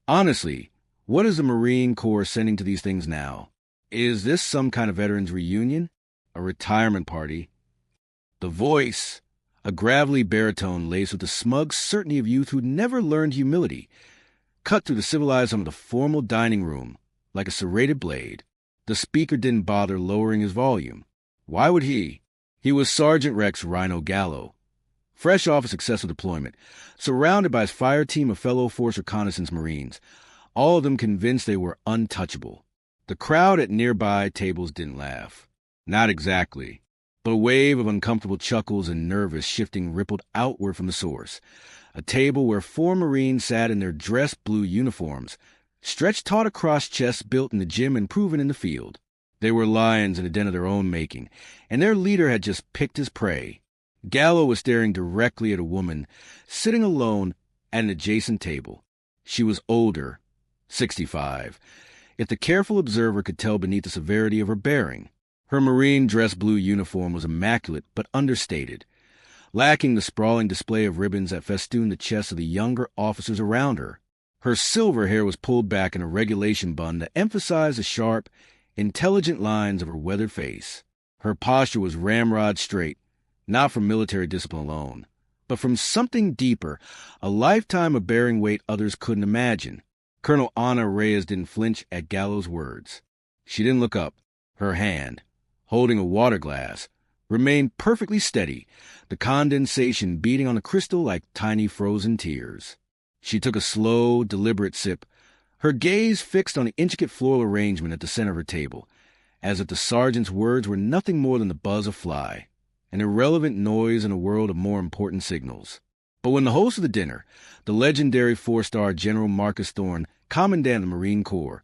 Honestly, what is the Marine Corps sending to these things now? Is this some kind of veterans reunion? A retirement party? The voice, a gravelly baritone laced with the smug certainty of youth who'd never learned humility, cut through the civilized hum of the formal dining room like a serrated blade. The speaker didn't bother lowering his volume. Why would he? He was Sergeant Rex Rhino Gallo, fresh off a successful deployment, surrounded by his fire team of fellow Force Reconnaissance Marines, all of them convinced they were untouchable. The crowd at nearby tables didn't laugh. Not exactly. But a wave of uncomfortable chuckles and nervous shifting rippled outward from the source. A table where 4 Marines sat in their dress blue uniforms, stretched taut across chests built in the gym and proven in the field. They were lions in a den of their own making, and their leader had just picked his prey. Gallo was staring directly at a woman sitting alone at an adjacent table. She was older, 65, if the careful observer could tell beneath the severity of her bearing. Her marine dress blue uniform was immaculate but understated, lacking the sprawling display of ribbons that festooned the chests of the younger officers around her. Her silver hair was pulled back in a regulation bun that emphasized the sharp, intelligent lines of her weathered face. Her posture was ramrod straight, not from military discipline alone, but from something deeper, a lifetime of bearing weight others couldn't imagine. Colonel Ana Reyes didn't flinch at Gallo's words. She didn't look up. Her hand, holding a water glass, remained perfectly steady, the condensation beating on the crystal like tiny frozen tears. She took a slow, deliberate sip, her gaze fixed on the intricate floral arrangement at the center of her table, as if the sergeant's words were nothing more than the buzz of fly, an irrelevant noise in a world of more important signals. But when the host of the dinner, the legendary 4-star General Marcus Thorne, Commandant of the Marine Corps,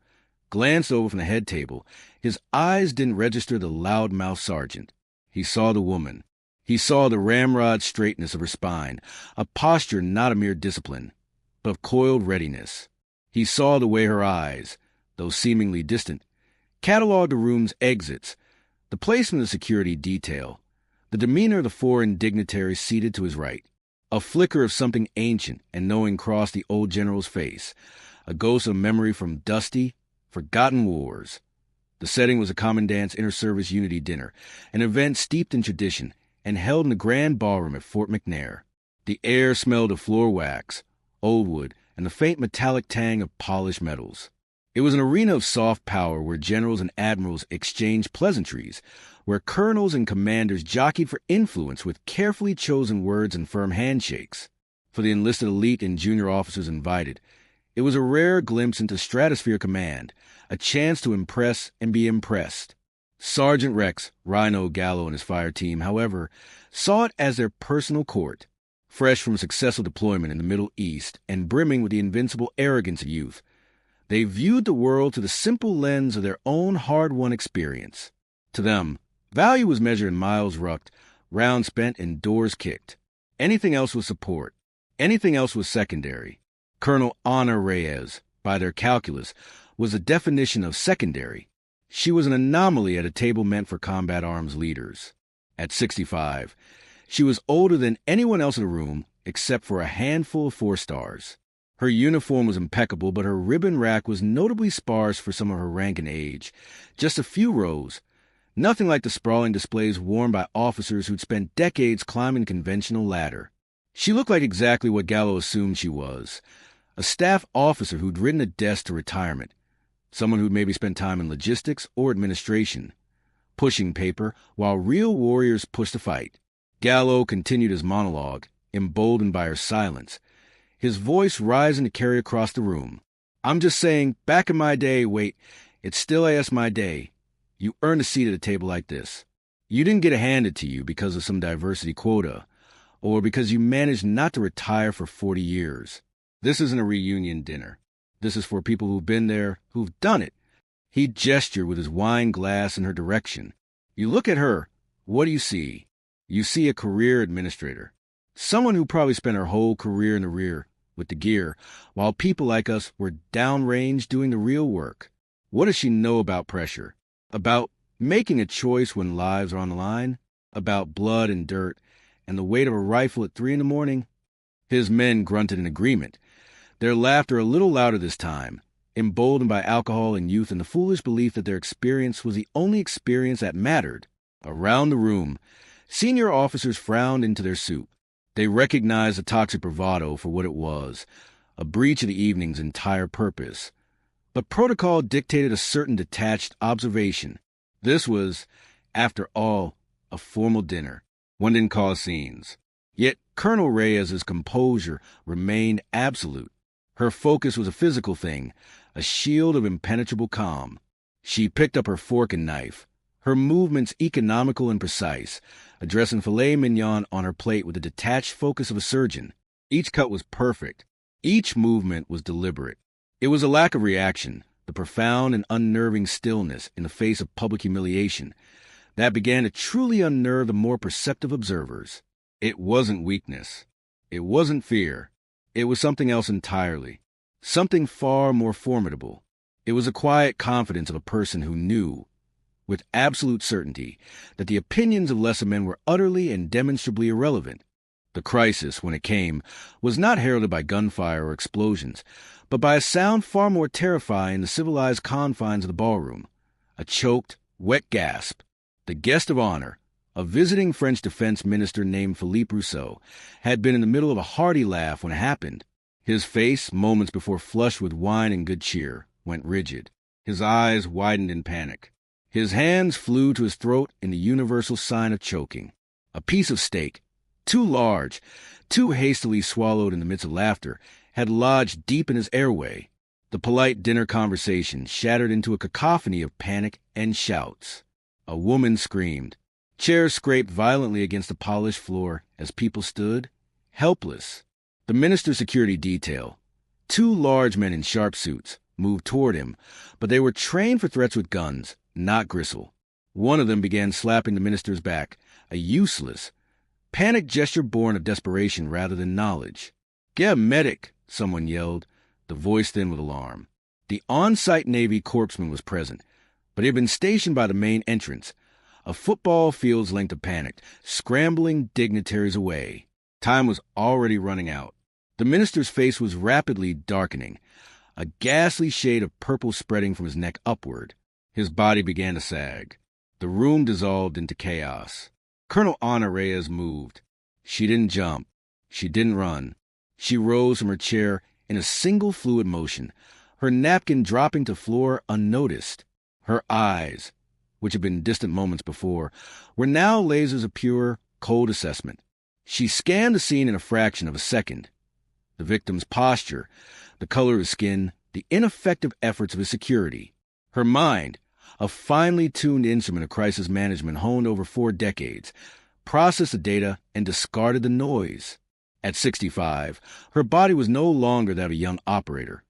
glanced over from the head table, his eyes didn't register the loud-mouthed sergeant. He saw the woman. He saw the ramrod straightness of her spine, a posture not a mere discipline, but of coiled readiness. He saw the way her eyes, though seemingly distant, cataloged the room's exits, the placement of security detail, the demeanor of the foreign dignitaries seated to his right. A flicker of something ancient and knowing crossed the old general's face, a ghost of memory from dusty, forgotten wars. The setting was a commandant's inter-service unity dinner, an event steeped in tradition and held in the grand ballroom at Fort McNair. The air smelled of floor wax, old wood, and the faint metallic tang of polished metals. It was an arena of soft power where generals and admirals exchanged pleasantries, where colonels and commanders jockeyed for influence with carefully chosen words and firm handshakes. For the enlisted elite and junior officers invited, it was a rare glimpse into stratosphere command, a chance to impress and be impressed. Sergeant Rex, Rhino Gallo, and his fire team, however, saw it as their personal court, fresh from successful deployment in the Middle East and brimming with the invincible arrogance of youth. They viewed the world through the simple lens of their own hard-won experience. To them, value was measured in miles rucked, rounds spent, and doors kicked. Anything else was support. Anything else was secondary. Colonel Ana Reyes, by their calculus, was the definition of secondary. She was an anomaly at a table meant for combat arms leaders. At 65, she was older than anyone else in the room except for a handful of 4-stars. Her uniform was impeccable, but her ribbon rack was notably sparse for some of her rank and age. Just a few rows, nothing like the sprawling displays worn by officers who'd spent decades climbing the conventional ladder. She looked like exactly what Gallo assumed she was, a staff officer who'd ridden a desk to retirement, someone who'd maybe spent time in logistics or administration, pushing paper while real warriors pushed the fight. Gallo continued his monologue, emboldened by her silence, his voice rising to carry across the room. I'm just saying, back in my day, wait, it's still my day. You earned a seat at a table like this. You didn't get it handed to you because of some diversity quota, or because you managed not to retire for 40 years. This isn't a reunion dinner. This is for people who've been there, who've done it. He gestured with his wine glass in her direction. You look at her, what do you see? You see a career administrator. Someone who probably spent her whole career in the rear, with the gear, while people like us were downrange doing the real work. What does she know about pressure? About making a choice when lives are on the line? About blood and dirt, and the weight of a rifle at 3 a.m? His men grunted in agreement. their laughter a little louder this time, emboldened by alcohol and youth and the foolish belief that their experience was the only experience that mattered. Around the room, senior officers frowned into their soup. They recognized the toxic bravado for what it was, a breach of the evening's entire purpose. But protocol dictated a certain detached observation. This was, after all, a formal dinner. One didn't cause scenes. Yet Colonel Reyes's composure remained absolute. Her focus was a physical thing, a shield of impenetrable calm. She picked up her fork and knife, her movements economical and precise, addressing filet mignon on her plate with the detached focus of a surgeon. Each cut was perfect. Each movement was deliberate. It was a lack of reaction, the profound and unnerving stillness in the face of public humiliation, that began to truly unnerve the more perceptive observers. It wasn't weakness. It wasn't fear. It was something else entirely. Something far more formidable. It was a quiet confidence of a person who knew, with absolute certainty, that the opinions of lesser men were utterly and demonstrably irrelevant. The crisis, when it came, was not heralded by gunfire or explosions, but by a sound far more terrifying in the civilized confines of the ballroom. A choked, wet gasp. The guest of honor, a visiting French defense minister named Philippe Rousseau, had been in the middle of a hearty laugh when it happened. His face, moments before flushed with wine and good cheer, went rigid. His eyes widened in panic. His hands flew to his throat in the universal sign of choking. A piece of steak, too large, too hastily swallowed in the midst of laughter, had lodged deep in his airway. The polite dinner conversation shattered into a cacophony of panic and shouts. A woman screamed. Chairs scraped violently against the polished floor as people stood, helpless. The minister's security detail, two large men in sharp suits, moved toward him, but they were trained for threats with guns, not gristle. One of them began slapping the minister's back, a useless, panic gesture born of desperation rather than knowledge. "Get a medic," someone yelled, the voice thin with alarm. The on-site Navy corpsman was present, but he had been stationed by the main entrance, a football field's length of panic, scrambling dignitaries away. Time was already running out. The minister's face was rapidly darkening, a ghastly shade of purple spreading from his neck upward. His body began to sag. The room dissolved into chaos. Colonel Ana Reyes moved. She didn't jump. She didn't run. She rose from her chair in a single fluid motion, her napkin dropping to floor unnoticed. Her eyes, which had been distant moments before, were now lasers of pure, cold assessment. She scanned the scene in a fraction of a second. The victim's posture, the color of his skin, the ineffective efforts of his security. Her mind, a finely tuned instrument of crisis management honed over 4 decades, processed the data and discarded the noise. At 65, her body was no longer that of a young operator,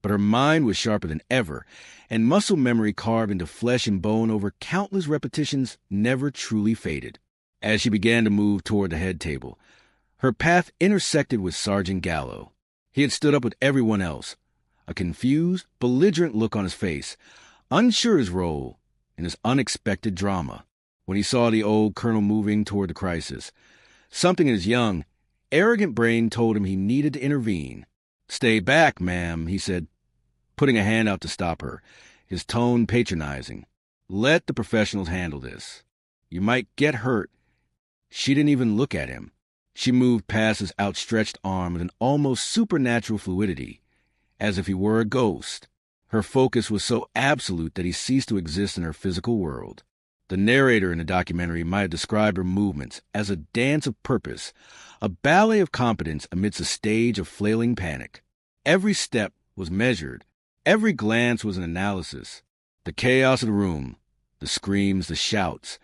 but her mind was sharper than ever, and muscle memory carved into flesh and bone over countless repetitions never truly faded. As she began to move toward the head table, her path intersected with Sergeant Gallo. He had stood up with everyone else, a confused, belligerent look on his face, unsure his role in this unexpected drama. When he saw the old colonel moving toward the crisis, something in his young, arrogant brain told him he needed to intervene. "Stay back, ma'am," he said, putting a hand out to stop her, his tone patronizing. "Let the professionals handle this. You might get hurt." She didn't even look at him. She moved past his outstretched arm with an almost supernatural fluidity, as if he were a ghost. Her focus was so absolute that he ceased to exist in her physical world. The narrator in the documentary might have described her movements as a dance of purpose, a ballet of competence amidst a stage of flailing panic. Every step was measured. Every glance was an analysis. The chaos of the room, the screams, the shouts,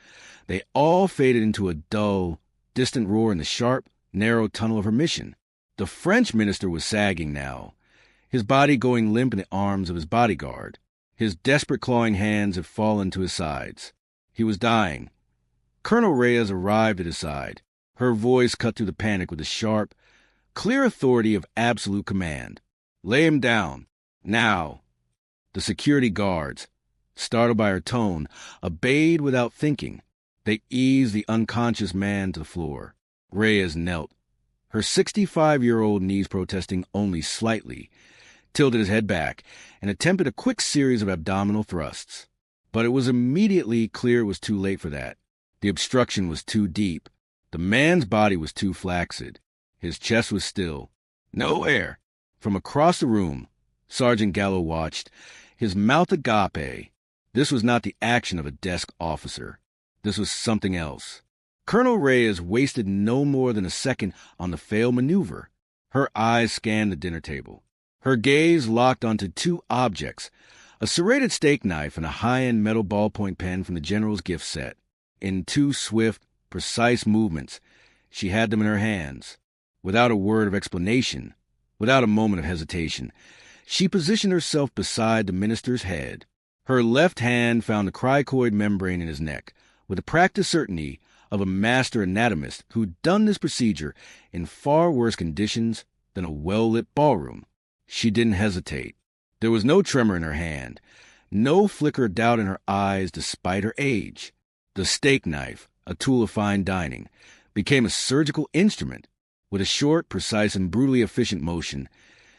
they all faded into a dull, distant roar in the sharp, narrow tunnel of her mission. The French minister was sagging now, his body going limp in the arms of his bodyguard. His desperate clawing hands had fallen to his sides. He was dying. Colonel Reyes arrived at his side. Her voice cut through the panic with the sharp, clear authority of absolute command. "Lay him down. Now." The security guards, startled by her tone, obeyed without thinking. They eased the unconscious man to the floor. Reyes knelt, her 65-year-old knees protesting only slightly, tilted his head back, and attempted a quick series of abdominal thrusts. But it was immediately clear it was too late for that. The obstruction was too deep. The man's body was too flaccid. His chest was still. No air. From across the room, Sergeant Gallo watched, his mouth agape. This was not the action of a desk officer. This was something else. Colonel Reyes wasted no more than a second on the failed maneuver. Her eyes scanned the dinner table. Her gaze locked onto two objects, a serrated steak knife and a high-end metal ballpoint pen from the general's gift set. In two swift, precise movements, she had them in her hands. Without a word of explanation, without a moment of hesitation, she positioned herself beside the minister's head. Her left hand found the cricoid membrane in his neck, with the practiced certainty of a master anatomist who'd done this procedure in far worse conditions than a well-lit ballroom. She didn't hesitate. There was no tremor in her hand, no flicker of doubt in her eyes despite her age. The steak knife, a tool of fine dining, became a surgical instrument. With a short, precise, and brutally efficient motion,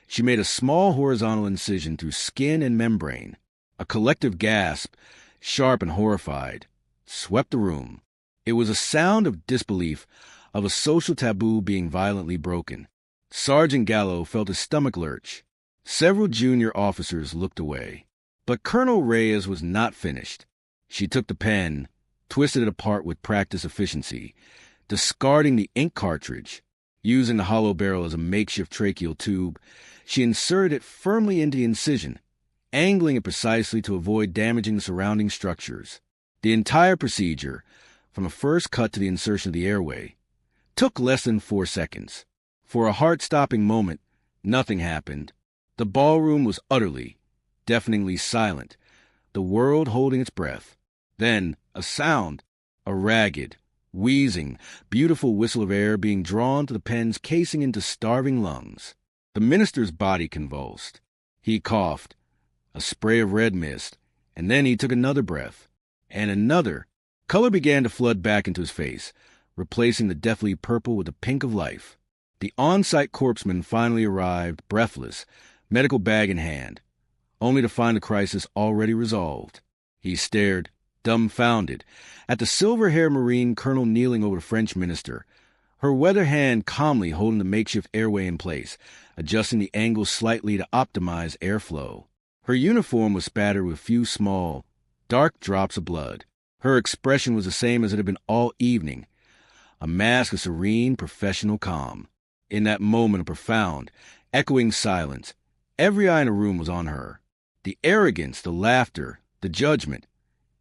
she made a small horizontal incision through skin and membrane. A collective gasp, sharp and horrified, swept the room. It was a sound of disbelief, of a social taboo being violently broken. Sergeant Gallo felt his stomach lurch. Several junior officers looked away. But Colonel Reyes was not finished. She took the pen, twisted it apart with practiced efficiency, discarding the ink cartridge. Using the hollow barrel as a makeshift tracheal tube, she inserted it firmly into the incision, angling it precisely to avoid damaging the surrounding structures. The entire procedure, from a first cut to the insertion of the airway, took less than 4 seconds. For a heart-stopping moment, nothing happened. The ballroom was utterly, deafeningly silent, the world holding its breath. Then, a sound, a ragged, wheezing, beautiful whistle of air being drawn to the pen's casing into starving lungs. The minister's body convulsed. He coughed, a spray of red mist, and then he took another breath, and another. Color began to flood back into his face, replacing the deathly purple with the pink of life. The on-site corpsman finally arrived, breathless, medical bag in hand, only to find the crisis already resolved. He stared, dumbfounded, at the silver-haired Marine colonel kneeling over the French minister, her weather hand calmly holding the makeshift airway in place, adjusting the angle slightly to optimize airflow. Her uniform was spattered with a few small, dark drops of blood. Her expression was the same as it had been all evening, a mask of serene, professional calm. In that moment of profound, echoing silence, every eye in the room was on her. The arrogance, the laughter, the judgment,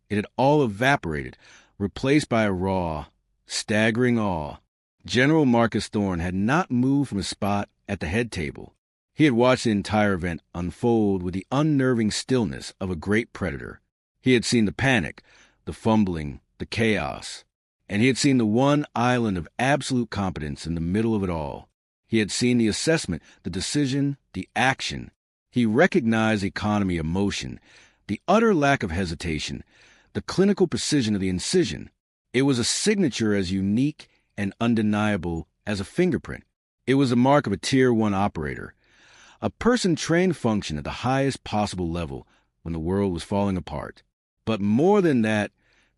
it had all evaporated, replaced by a raw, staggering awe. General Marcus Thorne had not moved from his spot at the head table. He had watched the entire event unfold with the unnerving stillness of a great predator. He had seen the panic, the fumbling, the chaos, and he had seen the one island of absolute competence in the middle of it all. He had seen the assessment, the decision, the action. He recognized the economy of motion, the utter lack of hesitation, the clinical precision of the incision. It was a signature as unique and undeniable as a fingerprint. It was the mark of a Tier 1 operator, a person trained to function at the highest possible level when the world was falling apart. But more than that,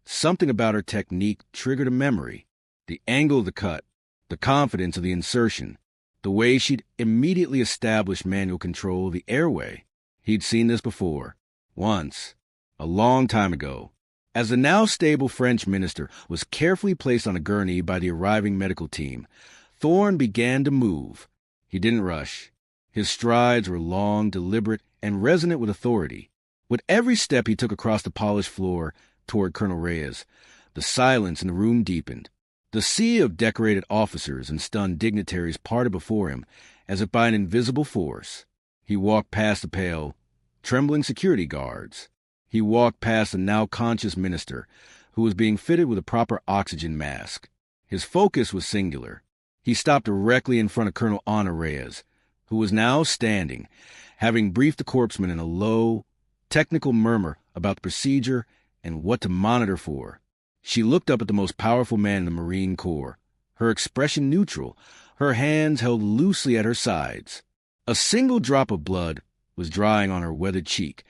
something about her technique triggered a memory. The angle of the cut, the confidence of the insertion, the way she'd immediately established manual control of the airway. He'd seen this before, once, a long time ago, as the now stable French minister was carefully placed on a gurney by the arriving medical team. Thorne began to move. He didn't rush. His strides were long, deliberate, and resonant with authority. With every step he took across the polished floor toward Colonel Reyes, the silence in the room deepened. The sea of decorated officers and stunned dignitaries parted before him as if by an invisible force. He walked past the pale, trembling security guards. He walked past the now conscious minister, who was being fitted with a proper oxygen mask. His focus was singular. He stopped directly in front of Colonel Ana Reyes, who was now standing, having briefed the corpsman in a low, technical murmur about the procedure and what to monitor for. She looked up at the most powerful man in the Marine Corps, her expression neutral, her hands held loosely at her sides. A single drop of blood was drying on her weathered cheek,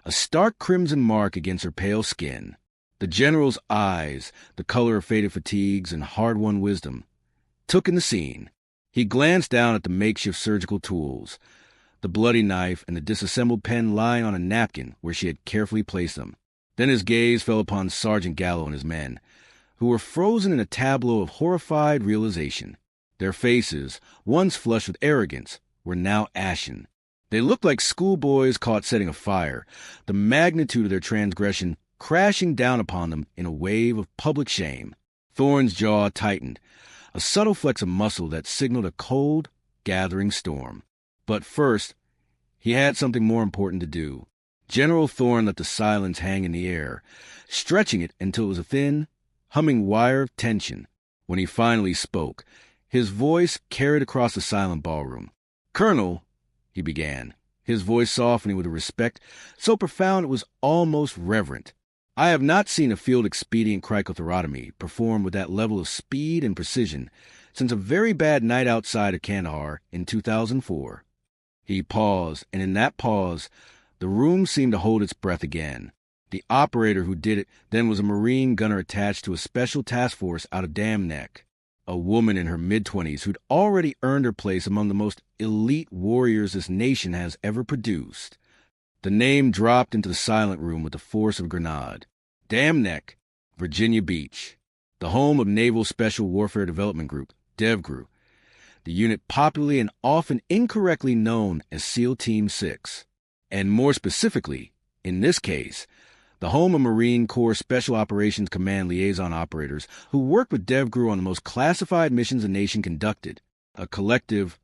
a stark crimson mark against her pale skin. The general's eyes, the color of faded fatigues and hard-won wisdom, took in the scene. He glanced down at the makeshift surgical tools, the bloody knife and the disassembled pen lying on a napkin where she had carefully placed them. Then his gaze fell upon Sergeant Gallo and his men, who were frozen in a tableau of horrified realization. Their faces, once flushed with arrogance, were now ashen. They looked like schoolboys caught setting a fire, the magnitude of their transgression crashing down upon them in a wave of public shame. Thorne's jaw tightened, a subtle flex of muscle that signaled a cold, gathering storm. But first, he had something more important to do. General Thorne let the silence hang in the air, stretching it until it was a thin, humming wire of tension. When he finally spoke, his voice carried across the silent ballroom. "Colonel," he began, his voice softening with a respect so profound it was almost reverent, "I have not seen a field-expedient cricothyrotomy performed with that level of speed and precision since a very bad night outside of Kandahar in 2004. He paused, and in that pause, the room seemed to hold its breath again. The operator who did it then was a Marine gunner attached to a special task force out of Dam Neck, a woman in her mid-20s who'd already earned her place among the most elite warriors this nation has ever produced. The name dropped into the silent room with the force of a grenade. Dam Neck, Virginia Beach, the home of Naval Special Warfare Development Group, DEVGRU, the unit popularly and often incorrectly known as SEAL Team 6, and more specifically, in this case, the home of Marine Corps Special Operations Command liaison operators who worked with DEVGRU on the most classified missions the nation conducted. A collective,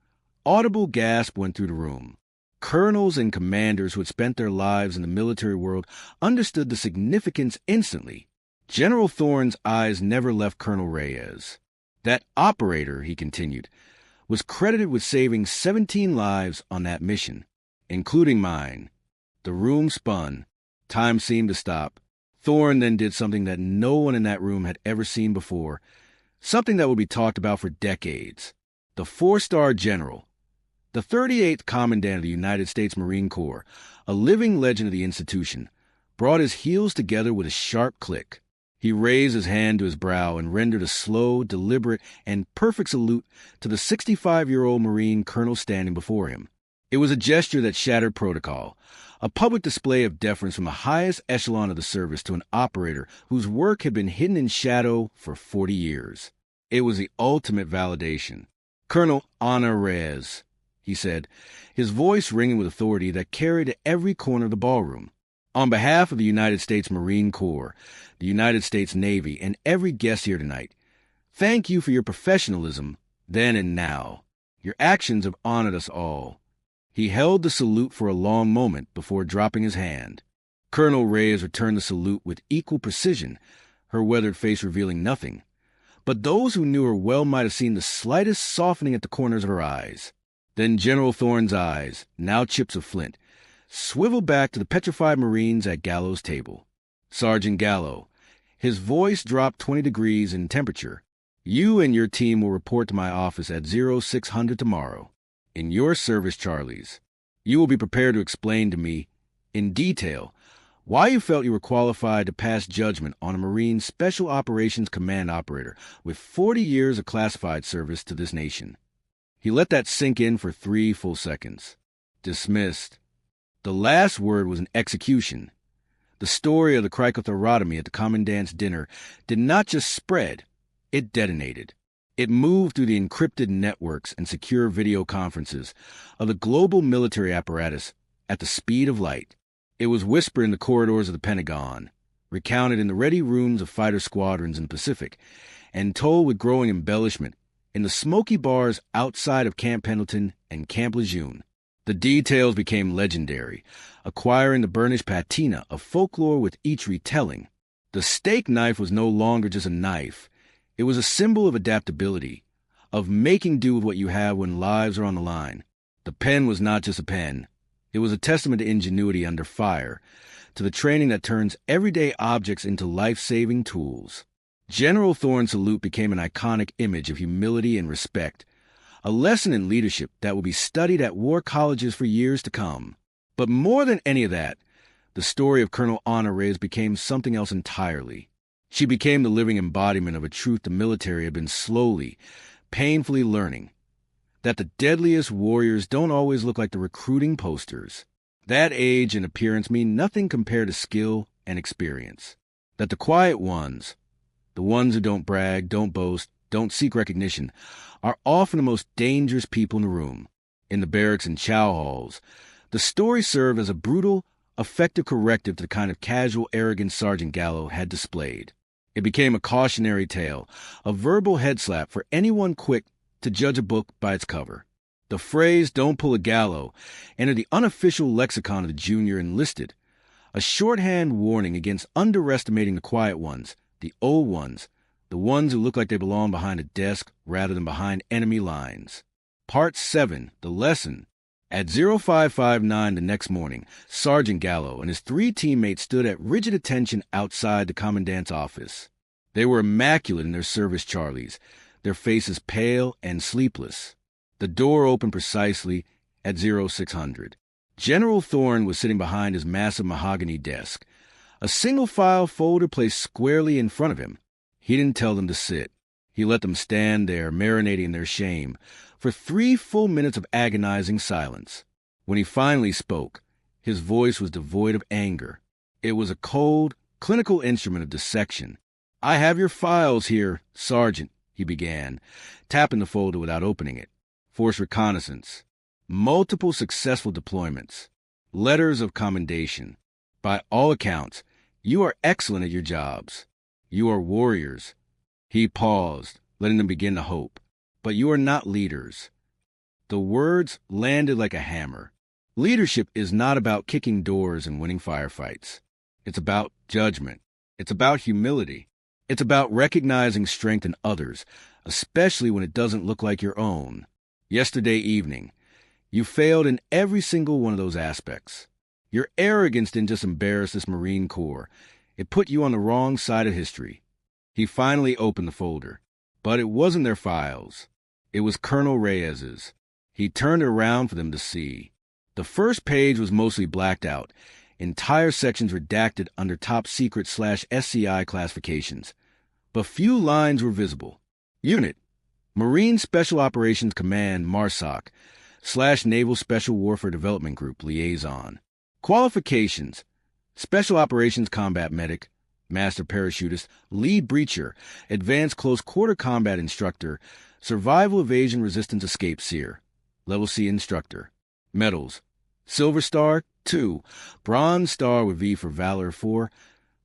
audible gasp went through the room. Colonels and commanders who had spent their lives in the military world understood the significance instantly. General Thorne's eyes never left Colonel Reyes. That operator, he continued, was credited with saving 17 lives on that mission, including mine. The room spun. Time seemed to stop. Thorne then did something that no one in that room had ever seen before, something that would be talked about for decades. The 4-star general, the 38th Commandant of the United States Marine Corps, a living legend of the institution, brought his heels together with a sharp click. He raised his hand to his brow and rendered a slow, deliberate, and perfect salute to the 65-year-old Marine colonel standing before him. It was a gesture that shattered protocol, a public display of deference from the highest echelon of the service to an operator whose work had been hidden in shadow for 40 years. It was the ultimate validation. "Colonel Ana Reyes," he said, his voice ringing with authority that carried to every corner of the ballroom. "On behalf of the United States Marine Corps, the United States Navy, and every guest here tonight, thank you for your professionalism then and now. Your actions have honored us all." He held the salute for a long moment before dropping his hand. Colonel Reyes returned the salute with equal precision, her weathered face revealing nothing. But those who knew her well might have seen the slightest softening at the corners of her eyes. Then General Thorne's eyes, now chips of flint, swiveled back to the petrified Marines at Gallo's table. "Sergeant Gallo," his voice dropped 20 degrees in temperature, "you and your team will report to my office at 0600 tomorrow. In your service, Charlies, you will be prepared to explain to me, in detail, why you felt you were qualified to pass judgment on a Marine Special Operations Command operator with 40 years of classified service to this nation." He let that sink in for 3 full seconds. "Dismissed." The last word was an execution. The story of the cricothyrotomy at the Commandant's dinner did not just spread, it detonated. It moved through the encrypted networks and secure video conferences of the global military apparatus at the speed of light. It was whispered in the corridors of the Pentagon, recounted in the ready rooms of fighter squadrons in the Pacific, and told with growing embellishment in the smoky bars outside of Camp Pendleton and Camp Lejeune. The details became legendary, acquiring the burnished patina of folklore with each retelling. The steak knife was no longer just a knife. It was a symbol of adaptability, of making do with what you have when lives are on the line. The pen was not just a pen. It was a testament to ingenuity under fire, to the training that turns everyday objects into life-saving tools. General Thorne's salute became an iconic image of humility and respect, a lesson in leadership that will be studied at war colleges for years to come. But more than any of that, the story of Colonel Anna Reyes became something else entirely. She became the living embodiment of a truth the military had been slowly, painfully learning, that the deadliest warriors don't always look like the recruiting posters. That age and appearance mean nothing compared to skill and experience. That the quiet ones, the ones who don't brag, don't boast, don't seek recognition, are often the most dangerous people in the room. In the barracks and chow halls, the story served as a brutal, effective corrective to the kind of casual arrogance Sergeant Gallo had displayed. It became a cautionary tale, a verbal head slap for anyone quick to judge a book by its cover. The phrase, "don't pull a Gallo," entered the unofficial lexicon of the junior enlisted, a shorthand warning against underestimating the quiet ones, the old ones, the ones who look like they belong behind a desk rather than behind enemy lines. Part 7, the lesson. At 0559 the next morning, Sergeant Gallo and his 3 teammates stood at rigid attention outside the commandant's office. They were immaculate in their service Charlies, their faces pale and sleepless. The door opened precisely at 0600. General Thorne was sitting behind his massive mahogany desk, a single-file folder placed squarely in front of him. He didn't tell them to sit. He let them stand there, marinating in their shame, for 3 full minutes of agonizing silence. When he finally spoke, his voice was devoid of anger. It was a cold, clinical instrument of dissection. "I have your files here, Sergeant," he began, tapping the folder without opening it. "Force reconnaissance. Multiple successful deployments. Letters of commendation. By all accounts, you are excellent at your jobs. You are warriors." He paused, letting them begin to hope. "But you are not leaders." The words landed like a hammer. Leadership is not about kicking doors and winning firefights. It's about judgment. It's about humility. It's about recognizing strength in others, especially when it doesn't look like your own. Yesterday evening, you failed in every single one of those aspects. Your arrogance didn't just embarrass this Marine Corps. It put you on the wrong side of history. He finally opened the folder. But it wasn't their files. It was Colonel Reyes's. He turned it around for them to see. The first page was mostly blacked out, entire sections redacted under top-secret/SCI classifications. But few lines were visible. Unit, Marine Special Operations Command, MARSOC/Naval Special Warfare Development Group Liaison. Qualifications: Special Operations Combat Medic, Master Parachutist, Lead Breacher, Advanced Close Quarter Combat Instructor, Survival Evasion Resistance Escape Seer, Level C Instructor. Medals: Silver Star 2, Bronze Star with V for Valor 4,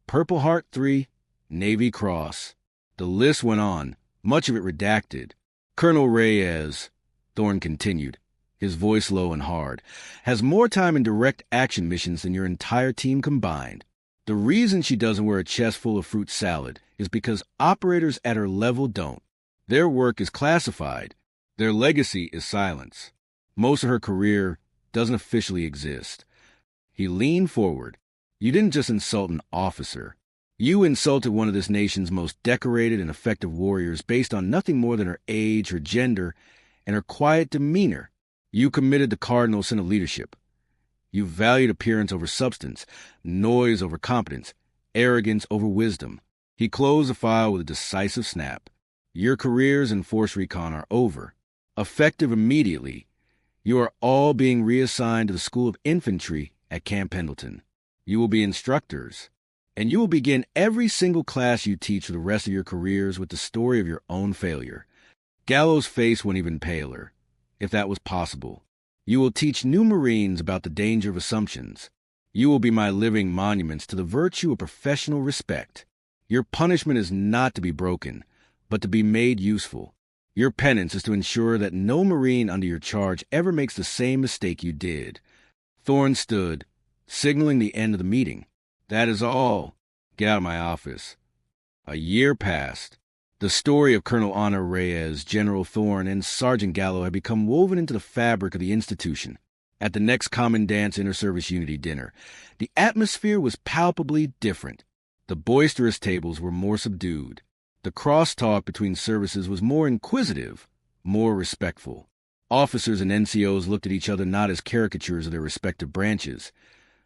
Purple Heart 3, Navy Cross. The list went on, much of it redacted. "Colonel Reyes," Thorne continued, his voice low and hard, "has more time in direct action missions than your entire team combined. The reason she doesn't wear a chest full of fruit salad is because operators at her level don't. Their work is classified. Their legacy is silence. Most of her career doesn't officially exist." He leaned forward. "You didn't just insult an officer. You insulted one of this nation's most decorated and effective warriors based on nothing more than her age, her gender, and her quiet demeanor. You committed the cardinal sin of leadership. You valued appearance over substance, noise over competence, arrogance over wisdom." He closed the file with a decisive snap. "Your careers in Force Recon are over. Effective immediately. You are all being reassigned to the School of Infantry at Camp Pendleton. You will be instructors, and you will begin every single class you teach for the rest of your careers with the story of your own failure." Gallo's face went even paler, if that was possible. "You will teach new Marines about the danger of assumptions. You will be my living monuments to the virtue of professional respect. Your punishment is not to be broken, but to be made useful. Your penance is to ensure that no Marine under your charge ever makes the same mistake you did." Thorne stood, signaling the end of the meeting. "That is all. Get out of my office." A year passed. The story of Colonel Anna Reyes, General Thorne, and Sergeant Gallo had become woven into the fabric of the institution. At the next Commandant's Inter-Service Unity dinner, the atmosphere was palpably different. The boisterous tables were more subdued. The crosstalk between services was more inquisitive, more respectful. Officers and NCOs looked at each other not as caricatures of their respective branches,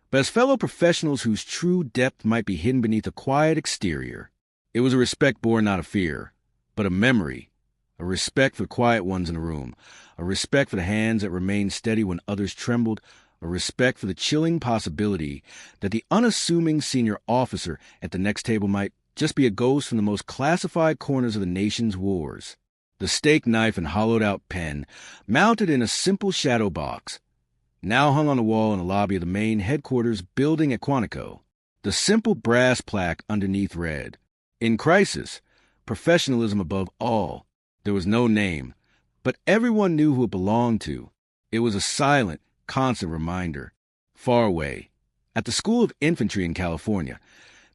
but as fellow professionals whose true depth might be hidden beneath a quiet exterior. It was a respect born not of fear, but of memory, a respect for the quiet ones in the room, a respect for the hands that remained steady when others trembled, a respect for the chilling possibility that the unassuming senior officer at the next table might just be a ghost from the most classified corners of the nation's wars. The steak knife and hollowed-out pen, mounted in a simple shadow box, now hung on the wall in the lobby of the main headquarters building at Quantico. The simple brass plaque underneath read, "In crisis, professionalism above all." There was no name, but everyone knew who it belonged to. It was a silent, constant reminder. Far away, at the School of Infantry in California,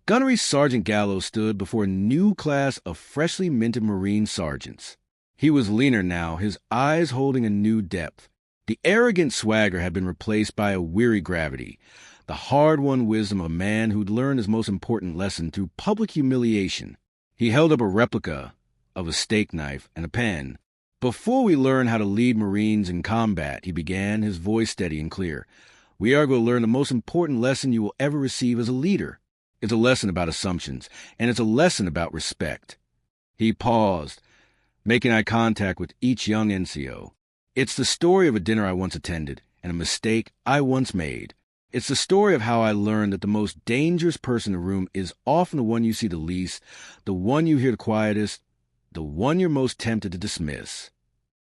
Gunnery Sergeant Gallo stood before a new class of freshly minted Marine sergeants. He was leaner now, his eyes holding a new depth. The arrogant swagger had been replaced by a weary gravity, the hard-won wisdom of a man who'd learned his most important lesson through public humiliation. He held up a replica of a steak knife and a pen. "Before we learn how to lead Marines in combat," he began, his voice steady and clear, "we are going to learn the most important lesson you will ever receive as a leader. It's a lesson about assumptions, and it's a lesson about respect." He paused, making eye contact with each young NCO. "It's the story of a dinner I once attended and a mistake I once made. It's the story of how I learned that the most dangerous person in the room is often the one you see the least, the one you hear the quietest, the one you're most tempted to dismiss."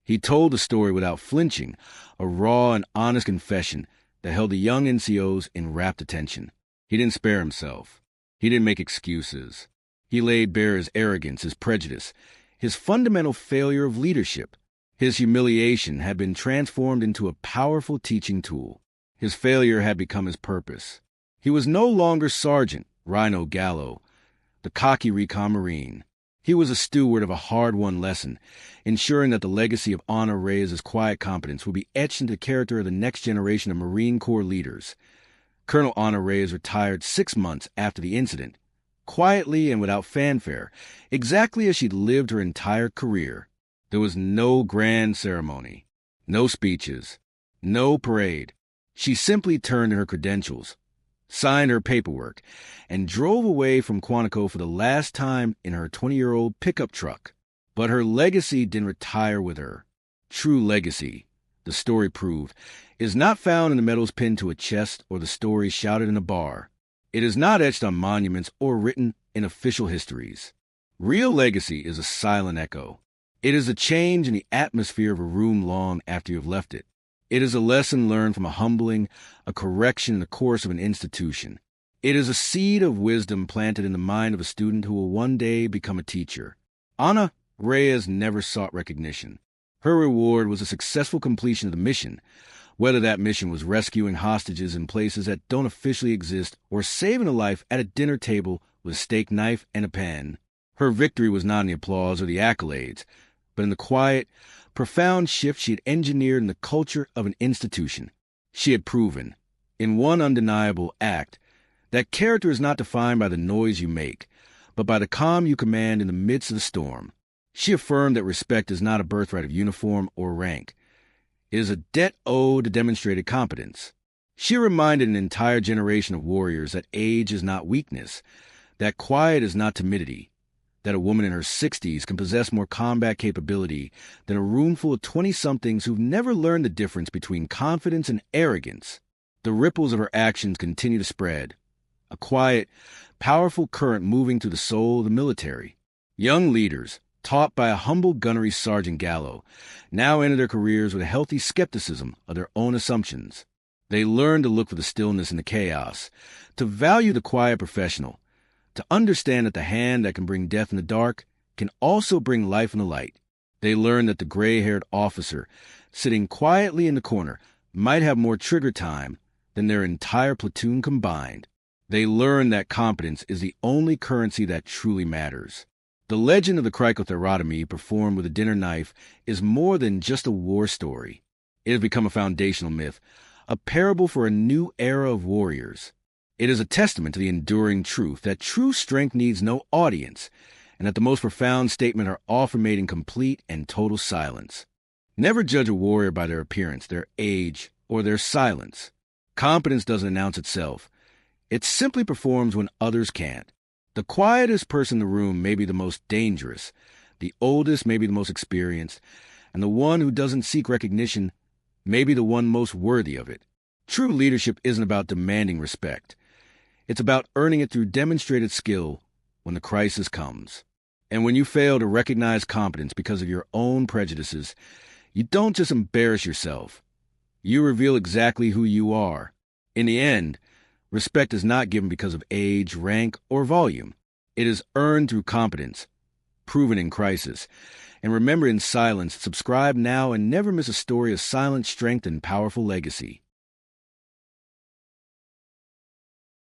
He told the story without flinching, a raw and honest confession that held the young NCOs in rapt attention. He didn't spare himself. He didn't make excuses. He laid bare his arrogance, his prejudice, his fundamental failure of leadership. His humiliation had been transformed into a powerful teaching tool. His failure had become his purpose. He was no longer Sergeant Rhino Gallo, the cocky recon Marine. He was a steward of a hard-won lesson, ensuring that the legacy of Ana Reyes' quiet competence would be etched into the character of the next generation of Marine Corps leaders. Colonel Ana Reyes retired 6 months after the incident, quietly and without fanfare, exactly as she'd lived her entire career. There was no grand ceremony, no speeches, no parade. She simply turned in her credentials, signed her paperwork, and drove away from Quantico for the last time in her 20-year-old pickup truck. But her legacy didn't retire with her. True legacy, the story proved, is not found in the medals pinned to a chest or the stories shouted in a bar. It is not etched on monuments or written in official histories. Real legacy is a silent echo. It is a change in the atmosphere of a room long after you have left it. It is a lesson learned from a humbling, a correction in the course of an institution. It is a seed of wisdom planted in the mind of a student who will one day become a teacher. Ana Reyes never sought recognition. Her reward was a successful completion of the mission, whether that mission was rescuing hostages in places that don't officially exist or saving a life at a dinner table with a steak knife and a pen. Her victory was not in the applause or the accolades, but in the quiet, profound shift she had engineered in the culture of an institution. She had proven, in one undeniable act, that character is not defined by the noise you make, but by the calm you command in the midst of the storm. She affirmed that respect is not a birthright of uniform or rank. It is a debt owed to demonstrated competence. She reminded an entire generation of warriors that age is not weakness, that quiet is not timidity, that a woman in her 60s can possess more combat capability than a room full of 20-somethings who've never learned the difference between confidence and arrogance. The ripples of her actions continue to spread, a quiet, powerful current moving through the soul of the military. Young leaders, taught by a humble gunnery Sergeant Gallo, now enter their careers with a healthy skepticism of their own assumptions. They learn to look for the stillness in the chaos, to value the quiet professional, to understand that the hand that can bring death in the dark can also bring life in the light. They learn that the gray-haired officer, sitting quietly in the corner, might have more trigger time than their entire platoon combined. They learn that competence is the only currency that truly matters. The legend of the cricothyrotomy performed with a dinner knife is more than just a war story. It has become a foundational myth, a parable for a new era of warriors. It is a testament to the enduring truth that true strength needs no audience, and that the most profound statements are often made in complete and total silence. Never judge a warrior by their appearance, their age, or their silence. Competence doesn't announce itself. It simply performs when others can't. The quietest person in the room may be the most dangerous, the oldest may be the most experienced, and the one who doesn't seek recognition may be the one most worthy of it. True leadership isn't about demanding respect. It's about earning it through demonstrated skill when the crisis comes. And when you fail to recognize competence because of your own prejudices, you don't just embarrass yourself. You reveal exactly who you are. In the end, respect is not given because of age, rank, or volume. It is earned through competence, proven in crisis. And remember in silence, subscribe now and never miss a story of silent strength and powerful legacy.